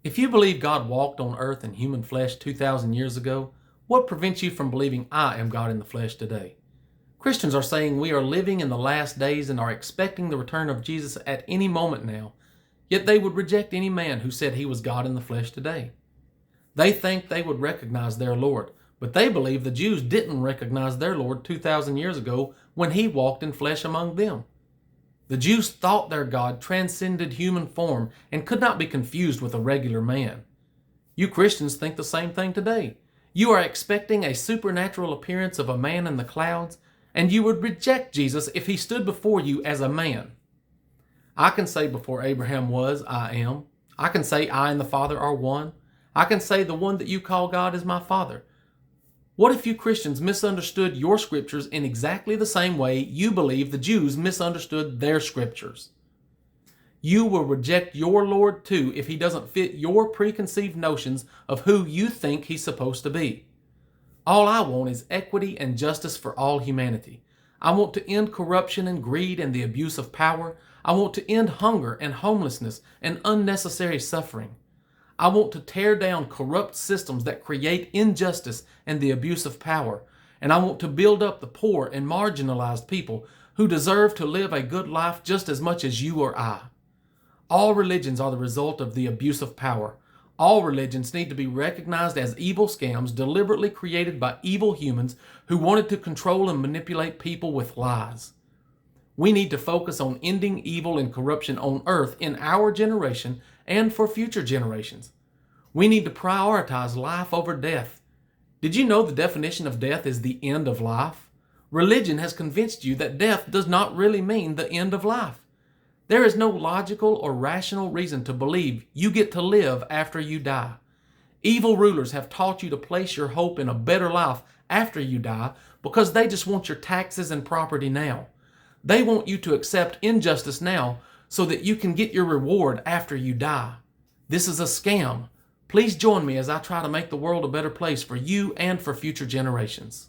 If you believe God walked on earth in human flesh 2,000 years ago, what prevents you from believing I am God in the flesh today? Christians are saying we are living in the last days and are expecting the return of Jesus at any moment now, yet they would reject any man who said he was God in the flesh today. They think they would recognize their Lord, but they believe the Jews didn't recognize their Lord 2,000 years ago when he walked in flesh among them. The Jews thought their God transcended human form and could not be confused with a regular man. You Christians think the same thing today. You are expecting a supernatural appearance of a man in the clouds, and you would reject Jesus if he stood before you as a man. I can say before Abraham was, I am. I can say I and the Father are one. I can say the one that you call God is my Father. What if you Christians misunderstood your scriptures in exactly the same way you believe the Jews misunderstood their scriptures? You will reject your Lord too if he doesn't fit your preconceived notions of who you think he's supposed to be. All I want is equity and justice for all humanity. I want to end corruption and greed and the abuse of power. I want to end hunger and homelessness and unnecessary suffering. I want to tear down corrupt systems that create injustice and the abuse of power. And I want to build up the poor and marginalized people who deserve to live a good life just as much as you or I. All religions are the result of the abuse of power. All religions need to be recognized as evil scams deliberately created by evil humans who wanted to control and manipulate people with lies. We need to focus on ending evil and corruption on earth in our generation and for future generations. We need to prioritize life over death. Did you know the definition of death is the end of life? Religion has convinced you that death does not really mean the end of life. There is no logical or rational reason to believe you get to live after you die. Evil rulers have taught you to place your hope in a better life after you die because they just want your taxes and property now. They want you to accept injustice now so that you can get your reward after you die. This is a scam. Please join me as I try to make the world a better place for you and for future generations.